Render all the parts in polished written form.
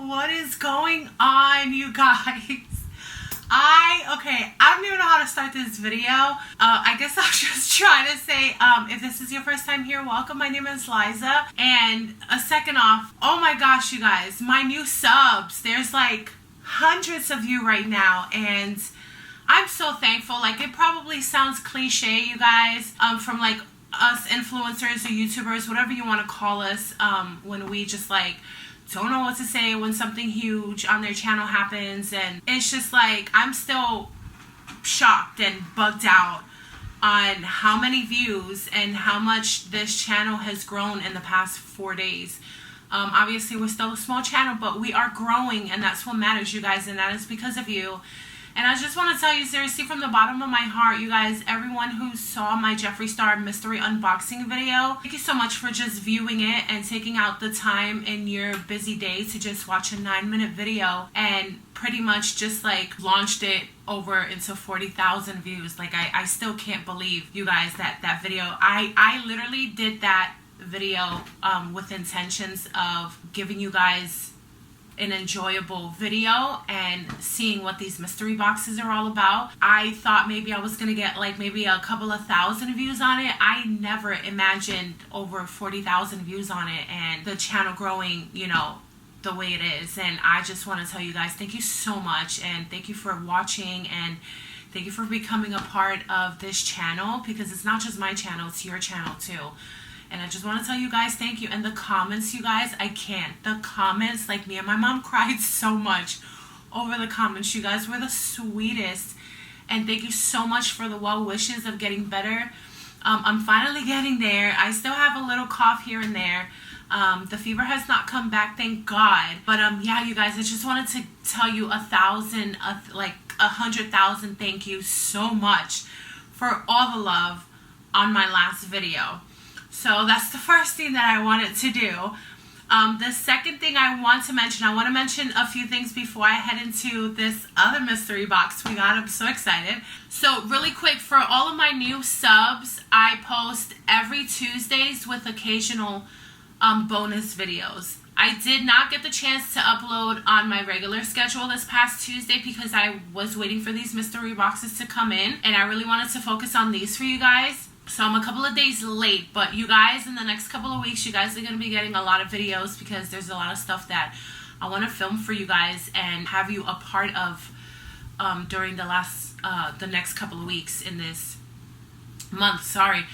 what is going on, you guys? I don't even know how to start this video. I guess I'll just try to say, if this is your first time here, welcome. My name is Liza. And second off, oh my gosh, you guys, my new subs. There's like hundreds of you right now, and I'm so thankful. Like, it probably sounds cliche, you guys, from like us influencers or YouTubers, whatever you want to call us, when we just like don't know what to say when something huge on their channel happens. And it's just like, I'm still shocked and bugged out on how many views and how much this channel has grown in the past 4 days. Obviously we're still a small channel, but we are growing, and that's what matters, you guys, and that is because of you. And I just want to tell you seriously from the bottom of my heart, you guys, everyone who saw my Jeffree Star mystery unboxing video, thank you so much for just viewing it and taking out the time in your busy day to just watch a 9-minute video and pretty much just like launched it over into 40,000 views. Like, I still can't believe, you guys, that video. I literally did that video with intentions of giving you guys an enjoyable video and seeing what these mystery boxes are all about. I thought maybe I was gonna get like maybe a couple of thousand views on it. I never imagined over 40,000 views on it, and the channel growing, you know, the way it is. And I just want to tell you guys, thank you so much, and thank you for watching, and thank you for becoming a part of this channel, because it's not just my channel, it's your channel too. And I just want to tell you guys thank you. And the comments, you guys, I can't. The comments, like, me and my mom cried so much over the comments. You guys were the sweetest. And thank you so much for the well wishes of getting better. I'm finally getting there. I still have a little cough here and there. The fever has not come back, thank God. But yeah, you guys, I just wanted to tell you 100,000 thank you so much for all the love on my last video. So that's the first thing that I wanted to do. The second thing I want to mention a few things before I head into this other mystery box we got. I'm so excited. So really quick, for all of my new subs, I post every Tuesdays with occasional bonus videos. I did not get the chance to upload on my regular schedule this past Tuesday because I was waiting for these mystery boxes to come in, and I really wanted to focus on these for you guys. So I'm a couple of days late, but you guys, in the next couple of weeks, you guys are going to be getting a lot of videos, because there's a lot of stuff that I want to film for you guys and have you a part of during the next couple of weeks in this month. Sorry.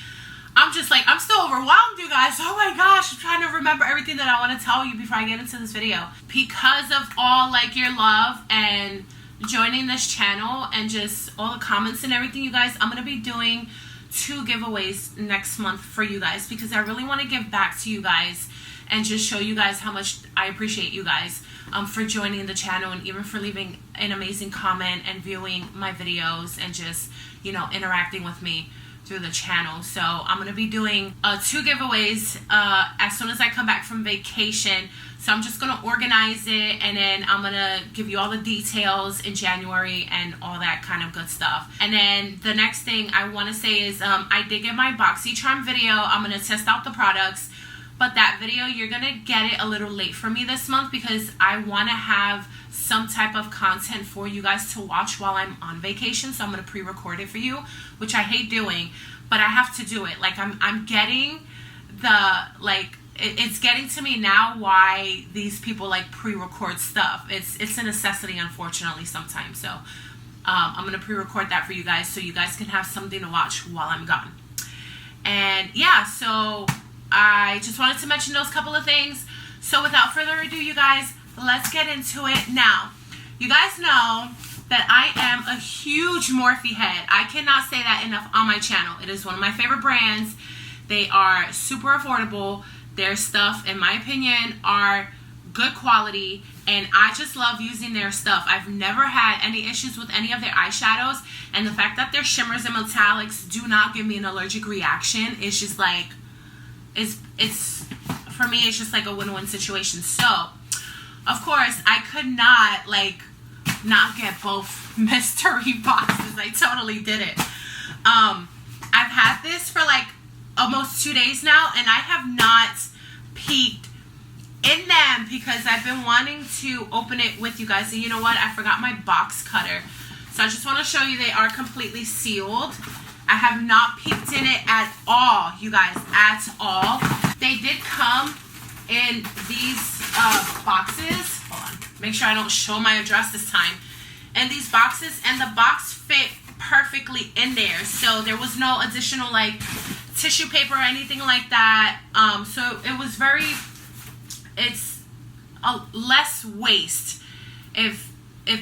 I'm still overwhelmed, you guys. Oh my gosh, I'm trying to remember everything that I want to tell you before I get into this video. Because of all like your love and joining this channel and just all the comments and everything, you guys, I'm going to be doing 2 giveaways next month for you guys, because I really want to give back to you guys and just show you guys how much I appreciate you guys for joining the channel, and even for leaving an amazing comment and viewing my videos and just, you know, interacting with me through the channel. So I'm going to be doing 2 giveaways as soon as I come back from vacation. So I'm just going to organize it, and then I'm going to give you all the details in January and all that kind of good stuff. And then the next thing I want to say is I did get my BoxyCharm video. I'm going to test out the products. But that video, you're going to get it a little late for me this month, because I want to have some type of content for you guys to watch while I'm on vacation. So I'm going to pre-record it for you, which I hate doing, but I have to do it. Like, I'm getting the, like, it's getting to me now why these people like pre-record stuff. It's a necessity, unfortunately, sometimes. So I'm going to pre-record that for you guys, so you guys can have something to watch while I'm gone. And yeah, so I just wanted to mention those couple of things. So without further ado, you guys, let's get into it. Now, you guys know that I am a huge Morphe head. I cannot say that enough on my channel. It is one of my favorite brands. They are super affordable. Their stuff, in my opinion, are good quality, and I just love using their stuff. I've never had any issues with any of their eyeshadows, and the fact that their shimmers and metallics do not give me an allergic reaction is just like, it's for me, it's just like a win-win situation. So, of course, I could not not get both mystery boxes. I totally did it. I've had this for like almost 2 days now, and I have not peeked in them sad because I've been wanting to open it with you guys. And you know what? I forgot my box cutter. So I just want to show you they are completely sealed. I have not peeked in it at all, you guys, at all. They did come in these boxes. Hold on. Make sure I don't show my address this time. And these boxes, and the box fit perfectly in there. So there was no additional like tissue paper or anything like that. So it was it's a less waste if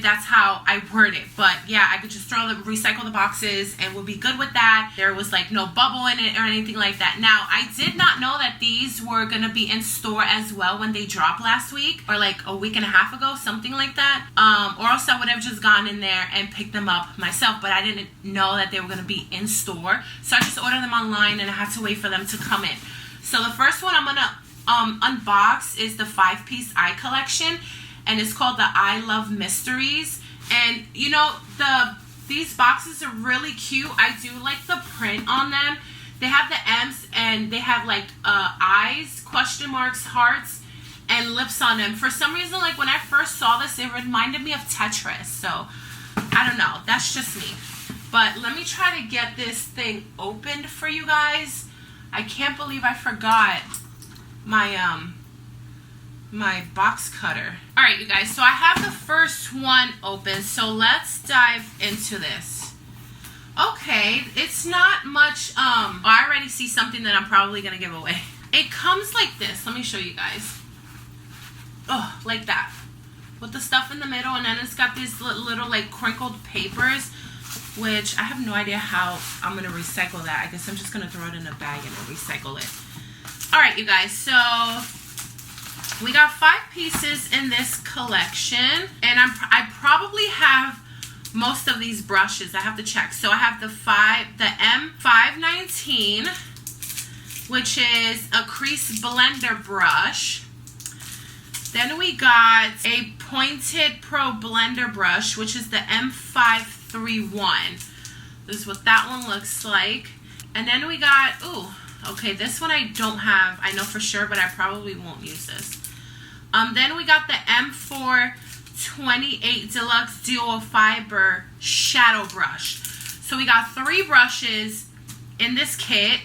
that's how I word it. But yeah, I could just recycle the boxes and we'll be good with that. There was like no bubble in it or anything like that. Now, I did not know that these were gonna be in store as well when they dropped last week, or like a week and a half ago, something like that. Or else I would have just gone in there and picked them up myself, but I didn't know that they were gonna be in store. So I just ordered them online and I had to wait for them to come in. So the first one I'm gonna unbox is the 5-piece eye collection. And it's called the I Love Mysteries. And you know, these boxes are really cute. I do like the print on them. They have the M's and they have like eyes, question marks, hearts, and lips on them. For some reason, like when I first saw this, it reminded me of Tetris. So I don't know, that's just me. But let me try to get this thing opened for you guys. I can't believe I forgot my my box cutter. All right, you guys, so I have the first one open, so let's dive into this. Okay, it's not much, I already see something that I'm probably gonna give away. It comes like this. Let me show you guys. Oh, like that, with the stuff in the middle, and then it's got these little like crinkled papers, which I have no idea how I'm gonna recycle that. I guess I'm just gonna throw it in a bag and then recycle it. All right, you guys, so we got 5 pieces in this collection, and I probably have most of these brushes. I have to check. So I have the M519, which is a crease blender brush. Then we got a pointed pro blender brush, which is the M531. This is what that one looks like. And then we got, ooh, okay, this one I don't have. I know for sure, but I probably won't use this. Then we got the M428 Deluxe Duo Fiber Shadow Brush. So we got 3 brushes in this kit.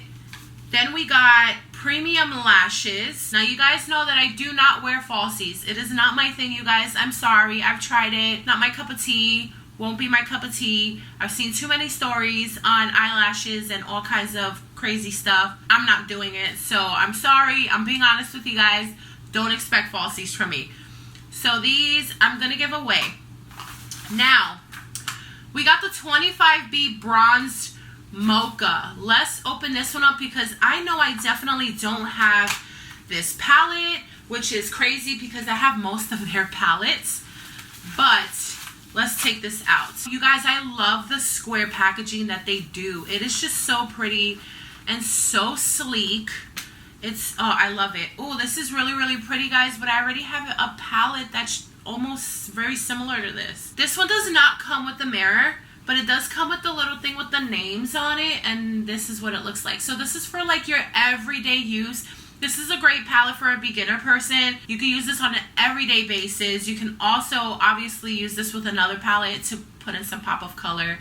Then we got premium lashes. Now you guys know that I do not wear falsies. It is not my thing, you guys. I'm sorry. I've tried it. Not my cup of tea. Won't be my cup of tea. I've seen too many stories on eyelashes and all kinds of crazy stuff. I'm not doing it. So I'm sorry. I'm being honest with you guys. Don't expect falsies from me. So these I'm going to give away. Now, we got the 25B Bronzed Mocha. Let's open this one up because I know I definitely don't have this palette, which is crazy because I have most of their palettes. But let's take this out. You guys, I love the square packaging that they do. It is just so pretty and so sleek. It's, oh, I love it. Oh, this is really, really pretty, guys, but I already have a palette that's almost very similar to this. This one does not come with the mirror, but it does come with the little thing with the names on it, and this is what it looks like. So this is for like your everyday use. This is a great palette for a beginner person. You can use this on an everyday basis. You can also obviously use this with another palette to put in some pop of color.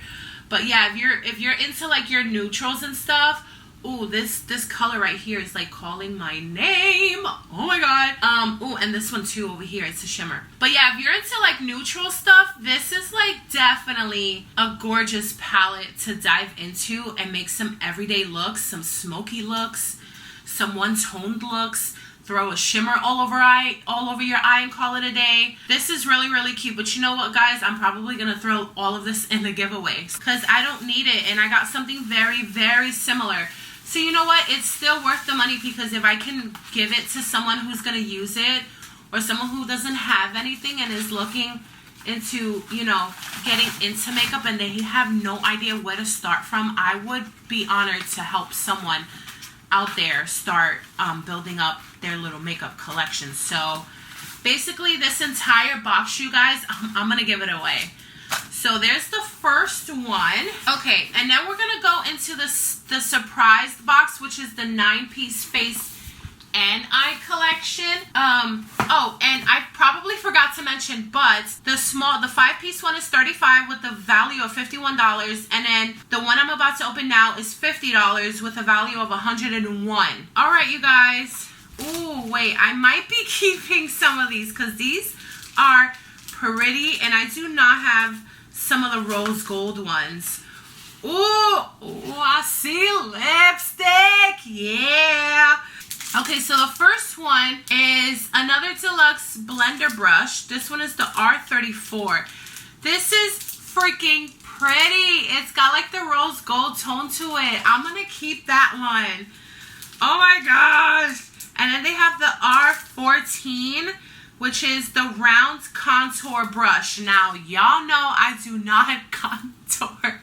But yeah, if you're into like your neutrals and stuff, ooh, this color right here is like calling my name. Oh my god. Ooh, and this one too over here, it's a shimmer. But yeah, if you're into like neutral stuff, this is like definitely a gorgeous palette to dive into and make some everyday looks, some smoky looks, some one-toned looks. Throw a shimmer all over your eye and call it a day. This is really, really cute. But you know what, guys? I'm probably going to throw all of this in the giveaways because I don't need it. And I got something very, very similar. So you know what? It's still worth the money because if I can give it to someone who's going to use it or someone who doesn't have anything and is looking into, you know, getting into makeup and they have no idea where to start from, I would be honored to help someone out there start building up their little makeup collection. So basically this entire box, you guys, I'm gonna give it away. So there's the first one. Okay, and then we're gonna go into the surprise box, which is the 9-piece face and eye collection. section. Oh, and I probably forgot to mention, but the 5-piece one is $35 with a value of $51, and then the one I'm about to open now is $50 with a value of $101. All right, you guys. Ooh, wait, I might be keeping some of these because these are pretty, and I do not have some of the rose gold ones. Ooh, I see lipstick. Yeah. Okay, so the first one is another deluxe blender brush. This one is the R34. This is freaking pretty. It's got like the rose gold tone to it. I'm gonna keep that one. Oh my gosh. And then they have the R14, which is the round contour brush. Now, y'all know I do not contour.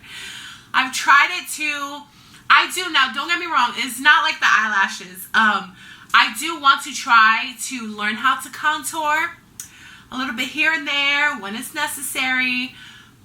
I've tried it too. I do now, don't get me wrong, it's not like the eyelashes. I do want to try to learn how to contour a little bit here and there when it's necessary,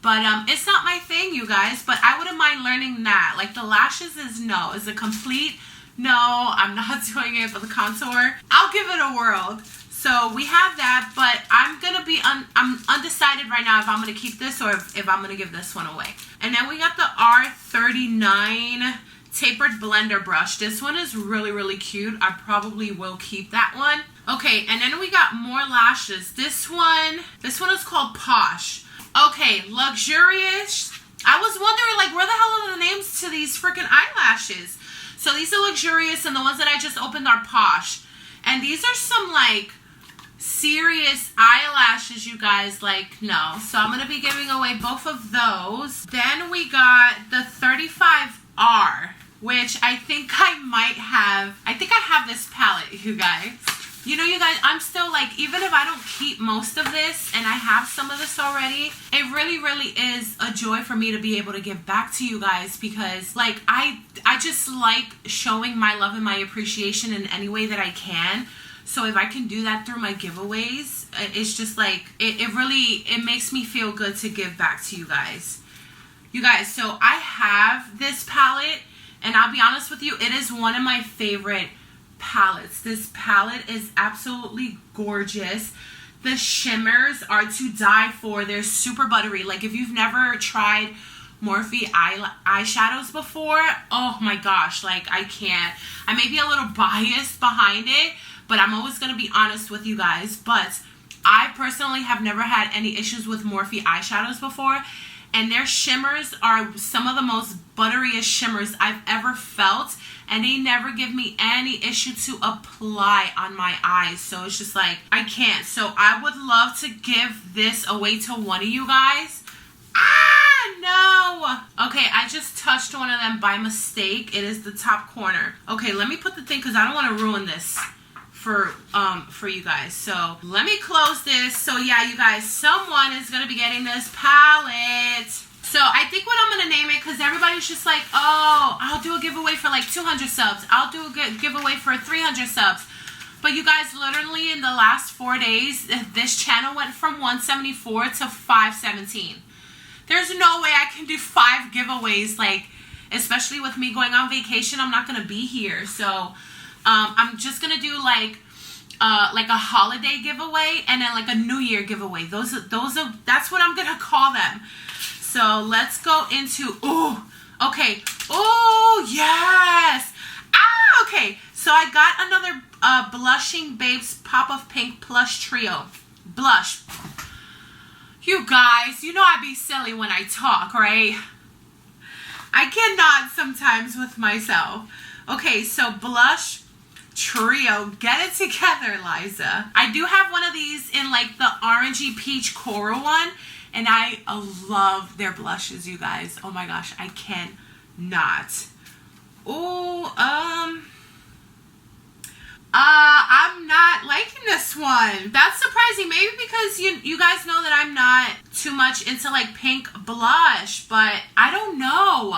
but it's not my thing, you guys. But I wouldn't mind learning that. Like the lashes is no, is a complete no. I'm not doing it for the contour. I'll give it a whirl. So we have that, but I'm gonna be I'm undecided right now if I'm gonna keep this or if I'm gonna give this one away. And then we got the R39 tapered blender brush. This one is really, really cute. I probably will keep that one. Okay, and then we got more lashes. This one is called Posh. Okay, luxurious. I was wondering, like, where the hell are the names to these freaking eyelashes? So these are luxurious, and the ones that I just opened are Posh. And these are some, like, serious eyelashes, you guys. Like, no. So I'm going to be giving away both of those. Then we got the 35R, which I think I might have. I think I have this palette, you guys. You know, you guys, I'm still like, even if I don't keep most of this and I have some of this already, it really, really is a joy for me to be able to give back to you guys, because like I just like showing my love and my appreciation in any way that I can. So if I can do that through my giveaways, it's just like, it makes me feel good to give back to you guys. You guys, so I have this palette, and I'll be honest with you, it is one of my favorite palettes. This palette is absolutely gorgeous. The shimmers are to die for. They're super buttery. Like if you've never tried Morphe eyeshadows before, oh my gosh, like I can't. I may be a little biased behind it, but I'm always going to be honest with you guys. But I personally have never had any issues with Morphe eyeshadows before, and their shimmers are some of the most butteriest shimmers I've ever felt, and they never give me any issue to apply on my eyes. So it's just like, I can't. So I would love to give this away to one of you guys. Ah, no. Okay, I just touched one of them by mistake. It is the top corner. Okay, let me put the thing, because I don't want to ruin this for you guys. So let me close this. So yeah, you guys, someone is going to be getting this palette. So I think what I'm going to name it, because everybody's just like, oh, I'll do a giveaway for like 200 subs. I'll do a giveaway for 300 subs. But you guys, literally in the last 4 days, this channel went from 174 to 517. There's no way I can do 5 giveaways, like, especially with me going on vacation. I'm not going to be here. So I'm just going to do like a holiday giveaway and then like a New Year giveaway. Those are that's what I'm going to call them. So let's go into, oh, okay. Oh, yes. Ah, okay. So I got another Blushing Babes Pop of Pink Plush Trio. Blush. You guys, you know I be silly when I talk, right? I cannot sometimes with myself. Okay, so Blush Trio. Get it together, Liza. I do have one of these in like the orangey peach coral one. And I love their blushes, you guys. Oh my gosh, I cannot. Oh, I'm not liking this one. That's surprising. Maybe because you guys know that I'm not too much into like pink blush, but I don't know.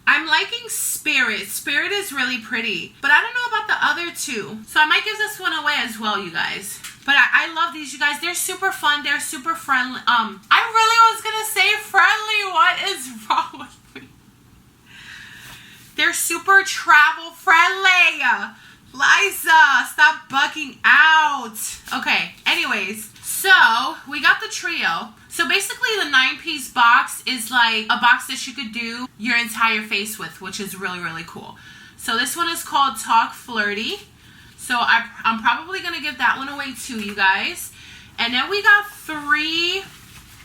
I'm liking Spirit. Spirit is really pretty, but I don't know about the other two. So I might give this one away as well, you guys. But I love these, you guys. They're super fun. They're super friendly. I really was going to say friendly. What is wrong with me? They're super travel friendly. Liza, stop bugging out. Okay, anyways, so we got the trio. So basically the 9-piece box is like a box that you could do your entire face with, which is really, really cool. So this one is called Talk Flirty. So I'm probably going to give that one away too, you guys. And then we got three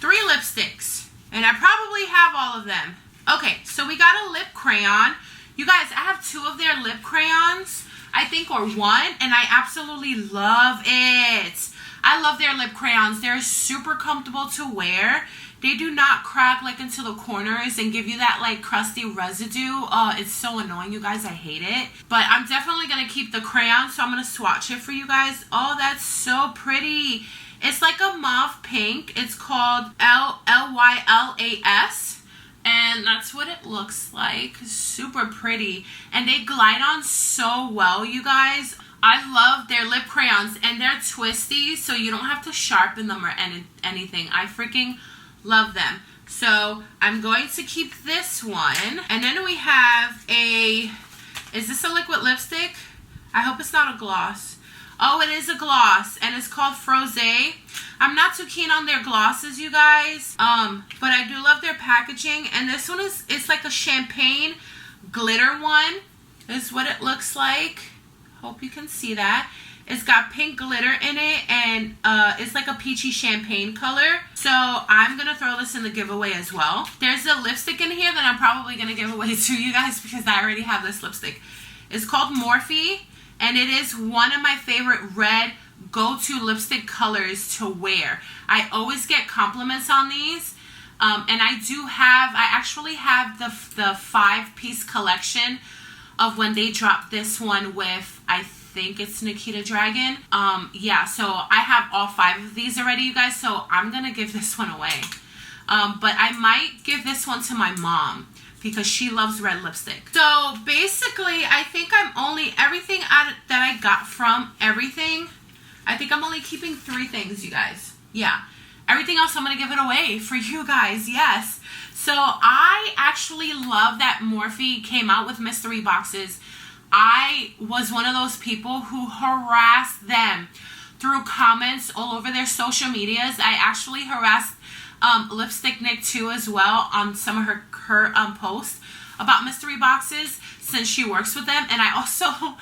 lipsticks. And I probably have all of them. Okay, so we got a lip crayon. You guys, I have 2 of their lip crayons, I think, or 1. And I absolutely love it. I love their lip crayons. They're super comfortable to wear. They do not crack like into the corners and give you that like crusty residue. It's so annoying, you guys. I hate it. But I'm definitely going to keep the crayon, so I'm going to swatch it for you guys. Oh, that's so pretty. It's like a mauve pink. It's called Lylas. And that's what it looks like. Super pretty. And they glide on so well, you guys. I love their lip crayons, and they're twisty, so you don't have to sharpen them or anything. I freaking love them. So I'm going to keep this one. And then we have is this a liquid lipstick? I hope it's not a gloss. Oh, it is a gloss, and it's called Froze. I'm not too keen on their glosses, you guys. But I do love their packaging. And this one it's like a champagne glitter one. This is what it looks like. Hope you can see that. It's got pink glitter in it, and it's like a peachy champagne color. So I'm going to throw this in the giveaway as well. There's a lipstick in here that I'm probably going to give away to you guys because I already have this lipstick. It's called Morphe, and it is one of my favorite red go-to lipstick colors to wear. I always get compliments on these. And I actually have the 5-piece collection of when they dropped this one with, I think it's Nikita Dragon. Yeah, so I have all 5 of these already, you guys, so I'm gonna give this one away. But I might give this one to my mom because she loves red lipstick. So basically, I think everything that I got from everything, I think I'm only keeping 3 things, you guys. Yeah, everything else I'm gonna give it away for you guys, yes. So I actually love that Morphe came out with mystery boxes. I was one of those people who harassed them through comments all over their social medias. I actually harassed Lipstick Nick too as well on some of her posts about mystery boxes since she works with them. And I also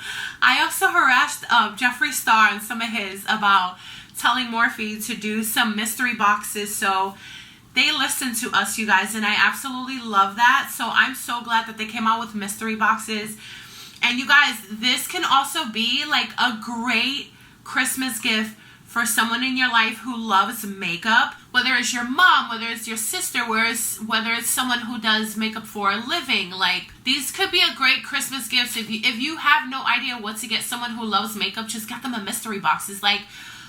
harassed Jeffree Star and some of his about telling Morphe to do some mystery boxes. So they listen to us, you guys, and I absolutely love that. So I'm so glad that they came out with mystery boxes. And you guys, this can also be like a great Christmas gift for someone in your life who loves makeup. Whether it's your mom, whether it's your sister, whether it's someone who does makeup for a living. Like, these could be a great Christmas gift. If you have no idea what to get someone who loves makeup, just get them a mystery box. It's like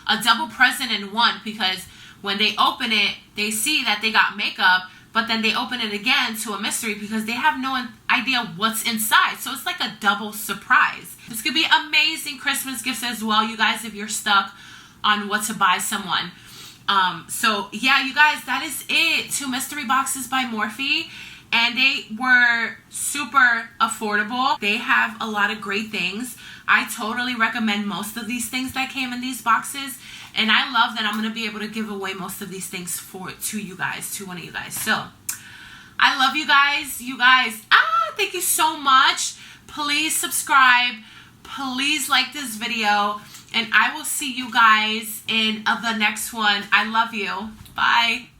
a double present in one, because when they open it, they see that they got makeup, but then they open it again to a mystery because they have no idea what's inside. So it's like a double surprise. This could be amazing Christmas gifts as well, you guys, if you're stuck on what to buy someone. So yeah, you guys, that is it. 2 mystery boxes by Morphe. And they were super affordable. They have a lot of great things. I totally recommend most of these things that came in these boxes. And I love that I'm going to be able to give away most of these things to you guys, to one of you guys. So, I love you guys. You guys, thank you so much. Please subscribe. Please like this video. And I will see you guys in the next one. I love you. Bye.